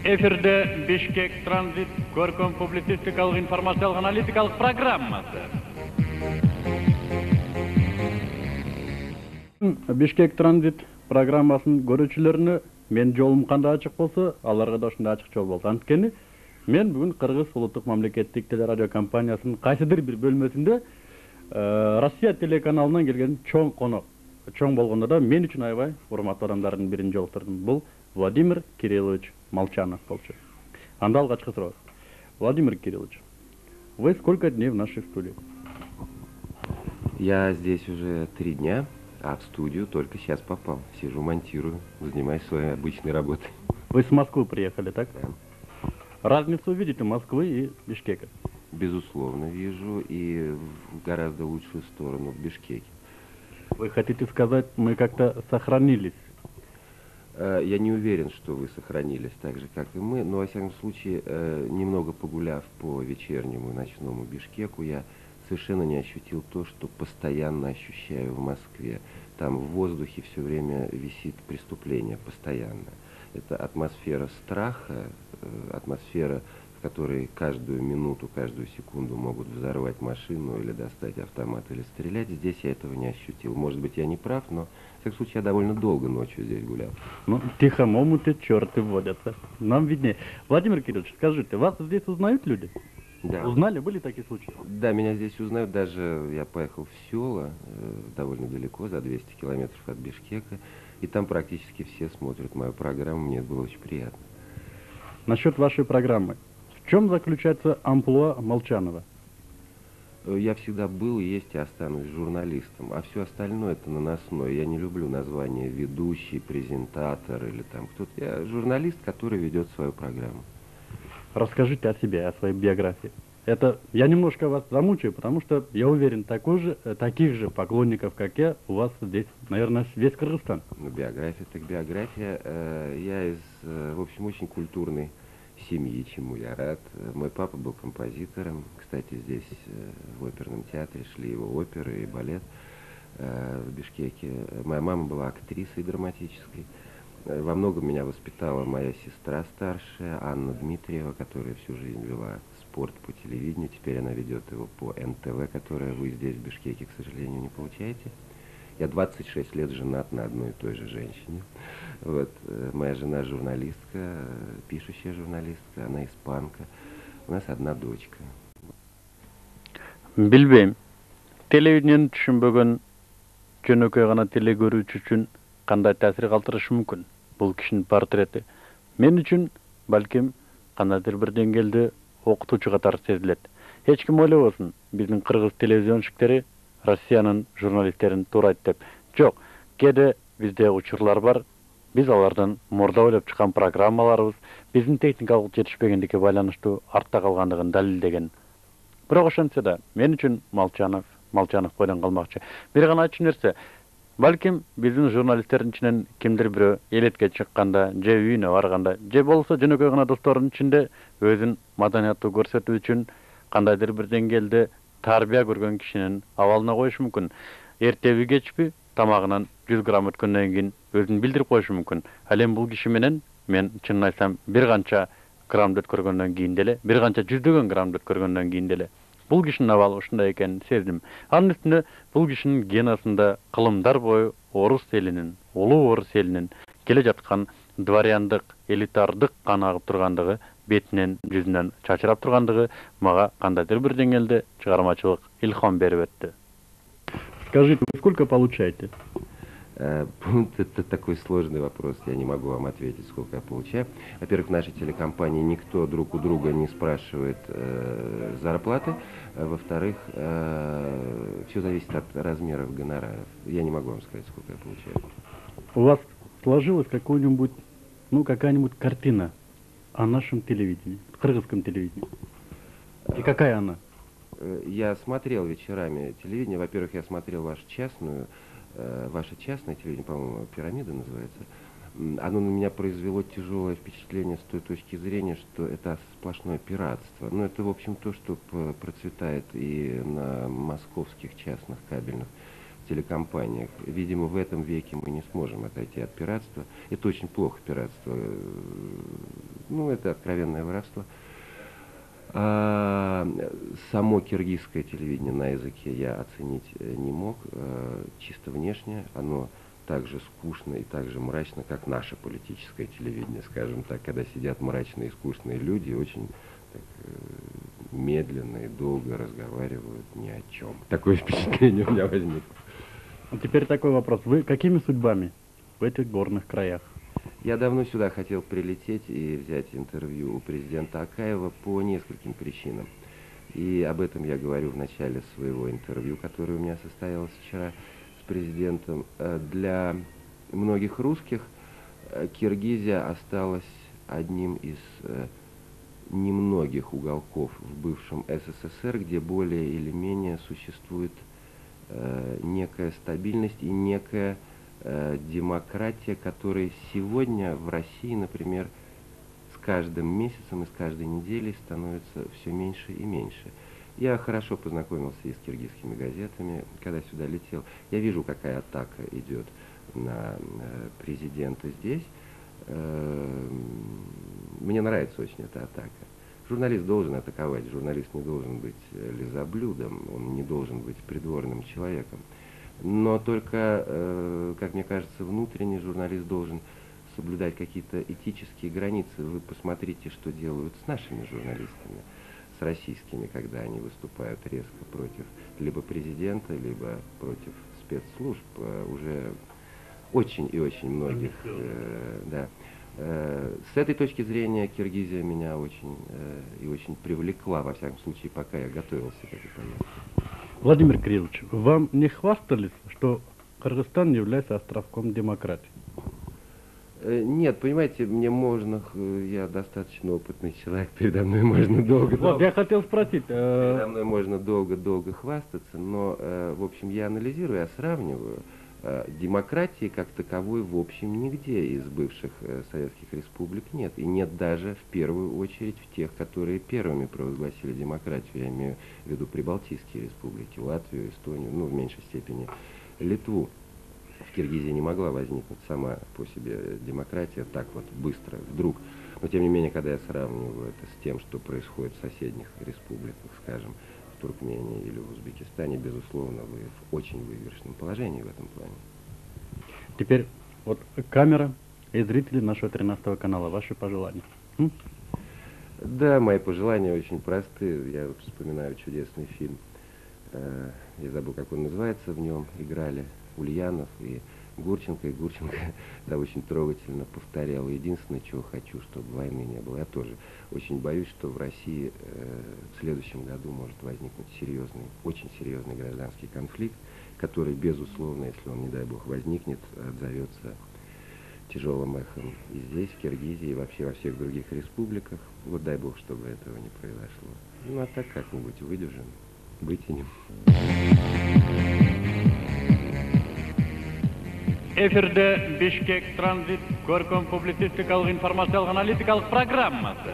Эфирде Бишкек Транзит көркем публицистикалык информациялык аналитикалык программасы. Бишкек Транзит программасын көрүүчүлөрүнө мен жолум кандай ачык болсо, аларга да ошондой ачык жол болду. Анткени мен бүгүн Кыргыз улуттук мамлекеттик телерадио компаниясынын кайсыдыр бир бөлмөсүндө Россия телеканалынан келген чоң конок. Чоң болгондо да мен үчүн аябай урматтуу адамдардын бирин жолуктурдум. Бул Владимир Кириллович Молчанов болчу. Анда алгачкы суроо. Владимир Кириллович, вы сколько дней в нашей студии? Я здесь уже 3 дня, а в студию только сейчас попал. Сижу, монтирую, занимаюсь своей обычной работой. Вы с Москвы приехали, так? Да. Разницу видите Москвы и Бишкека? Безусловно, вижу, и в гораздо лучшую сторону, в Бишкеке. Вы хотите сказать, мы как-то сохранились? Я не уверен, что вы сохранились так же, как и мы, но, во всяком случае, немного погуляв по вечернему и ночному Бишкеку, я совершенно не ощутил то, что постоянно ощущаю в Москве. Там в воздухе все время висит преступление, постоянно. Это атмосфера страха, атмосфера, в которой каждую минуту, каждую секунду могут взорвать машину или достать автомат или стрелять. Здесь я этого не ощутил. Может быть, я не прав, но, в всяком случае, я довольно долго ночью здесь гулял. Ну, тихом омуте черты водятся. Нам виднее. Владимир Кириллович, скажите, вас здесь узнают люди? Да. Узнали? Были такие случаи? Да, меня здесь узнают. Даже я поехал в село, довольно далеко, за 200 километров от Бишкека, и там практически все смотрят мою программу. Мне это было очень приятно. Насчет вашей программы. В чем заключается амплуа Молчанова? Я всегда был, есть и останусь журналистом, а все остальное это наносное. Я не люблю название ведущий, презентатор или там кто-то. Я журналист, который ведет свою программу. Расскажите о себе, о своей биографии. Это я немножко вас замучаю, потому что я уверен, таких же поклонников, как я, у вас здесь, наверное, весь Кыргызстан. Ну, биография так биография. Я из, в общем, очень культурной семьи, чему я рад. Мой папа был композитором. Кстати, здесь в оперном театре шли его оперы и балет в Бишкеке. Моя мама была актрисой драматической. Во многом меня воспитала моя сестра старшая, Анна Дмитриева, которая всю жизнь вела спорт по телевидению. Теперь она ведет его по НТВ, которое вы здесь, в Бишкеке, к сожалению, не получаете. Я 26 лет женат на одной и той же женщине. Вот, моя жена журналистка, пишущая журналистка, она испанка. У нас одна дочка. Билбейм. Телевидениени түшүнбөгөн жөнөкөй гана теле көрүүчү үчүн кандай таасир калтырышы мүмкүн? Бул кишинин портрети мен үчүн балким кандайдыр бир деңгээлде окутуучу катары сезилет. Эч ким ойлобосун, биздин кыргыз телевизионщиктери Россиянын журналисттерин туурайт деп. Жок, кээде бизде учурлар бар. Биз алардан мурда ойлоп чыккан программаларыбыз биздин техникалык жетишпегендикке байланыштуу артта калгандыгын далилдеген. Бирок ошентсе да мен үчүн Молчанов бойдон калмакчы. Бир гана айтчу нерсе, балким биздин журналисттердин ичинен кимдир бирөө элетке чыкканда, же үйүнө барганда, же болбосо жөнөкөй гана досторунун ичинде өзүн маданияттуу көрсөтүү үчүн кандайдыр бир деңгээлде тарбия көргөн кишинин абалына коюшу мүмкүн. Эртеби кечпи тамагынан 100 грамм өткөндөн кийин өзүн билдирип коюшу мүмкүн. Ал эми бул киши менен мен чынын айтсам бир канча граммды өткөргөндөн кийин деле, бир канча жүздөгөн граммды өткөргөндөн кийин деле бул кишинин абалы ушундай экенин сездим. Анын үстүнө бул кишинин генасында кылымдар бою орус элинин, улуу орус элинин келе жаткан дворяндык, элитардык кан агып тургандыгы, бетинен, жүзүнөн чачырап тургандыгы мага кандайдыр бир деңгээлде чыгармачылык илхам берип өттү. Скажите, вы сколько получаете? Это такой сложный вопрос, я не могу вам ответить, сколько я получаю. Во-первых, в нашей телекомпании никто друг у друга не спрашивает зарплаты. Во-вторых, все зависит от размеров гонораров. Я не могу вам сказать, сколько я получаю. У вас сложилась какая-нибудь картина о нашем телевидении, кыргызском телевидении? И какая она? Я смотрел вечерами телевидение. Во-первых, я смотрел ваше частное телевидение, по-моему, «Пирамида» называется. Оно на меня произвело тяжелое впечатление с той точки зрения, что это сплошное пиратство. Но это, в общем, то, что процветает и на московских частных кабельных телекомпаниях. Видимо, в этом веке мы не сможем отойти от пиратства. Это очень плохо, пиратство. Ну, это откровенное воровство. Само киргизское телевидение на языке я оценить не мог. Чисто внешне оно так же скучно и так же мрачно, как наше политическое телевидение, скажем так, когда сидят мрачные и скучные люди, очень так, медленно и долго разговаривают ни о чем. Такое впечатление у меня возникло. А теперь такой вопрос. Вы какими судьбами в этих горных краях? Я давно сюда хотел прилететь и взять интервью у президента Акаева по нескольким причинам. И об этом я говорю в начале своего интервью, которое у меня состоялось вчера с президентом. Для многих русских Киргизия осталась одним из немногих уголков в бывшем СССР, где более или менее существует некая стабильность и некая демократия, которая сегодня в России, например, с каждым месяцем и с каждой неделей становится все меньше и меньше. Я хорошо познакомился и с киргизскими газетами, когда сюда летел. Я вижу, какая атака идет на президента здесь. Мне нравится очень эта атака. Журналист должен атаковать, журналист не должен быть лизоблюдом, он не должен быть придворным человеком. Но только, как мне кажется, внутренний журналист должен соблюдать какие-то этические границы. Вы посмотрите, что делают с нашими журналистами, с российскими, когда они выступают резко против либо президента, либо против спецслужб. Уже очень и очень многих, да. С этой точки зрения Киргизия меня очень и очень привлекла, во всяком случае, пока я готовился к этой поездке. Владимир Кириллович, вам не хвастались, что Кыргызстан является островком демократии? Нет, понимаете, мне можно, я достаточно опытный человек, передо мной можно долго... Вот, я хотел спросить... Передо мной можно долго-долго хвастаться, но, в общем, я анализирую, я сравниваю. Демократии как таковой, в общем, нигде из бывших советских республик нет. И нет даже, в первую очередь, в тех, которые первыми провозгласили демократию. Я имею в виду прибалтийские республики, Латвию, Эстонию, ну, в меньшей степени Литву. В Киргизии не могла возникнуть сама по себе демократия так вот быстро, вдруг. Но, тем не менее, когда я сравниваю это с тем, что происходит в соседних республиках, скажем, в Туркмении или в Узбекистане, безусловно, вы в очень выигрышном положении в этом плане. Теперь вот камера и зрители нашего 13 канала. Ваши пожелания? Да, мои пожелания очень просты. Я вот вспоминаю чудесный фильм. Я забыл, как он называется. В нем играли Ульянов и Гурченко да, очень трогательно повторял: единственное, чего хочу, чтобы войны не было. Я тоже очень боюсь, что в России в следующем году может возникнуть серьезный, очень серьезный гражданский конфликт, который, безусловно, если он, не дай бог, возникнет, отзовется тяжелым эхом и здесь, в Киргизии, и вообще во всех других республиках. Вот дай бог, чтобы этого не произошло. Ну а так как-нибудь выдержим, вытянем. Эфирде Бишкек Транзит көркем публицистикалык информациялык аналитикалык программасы.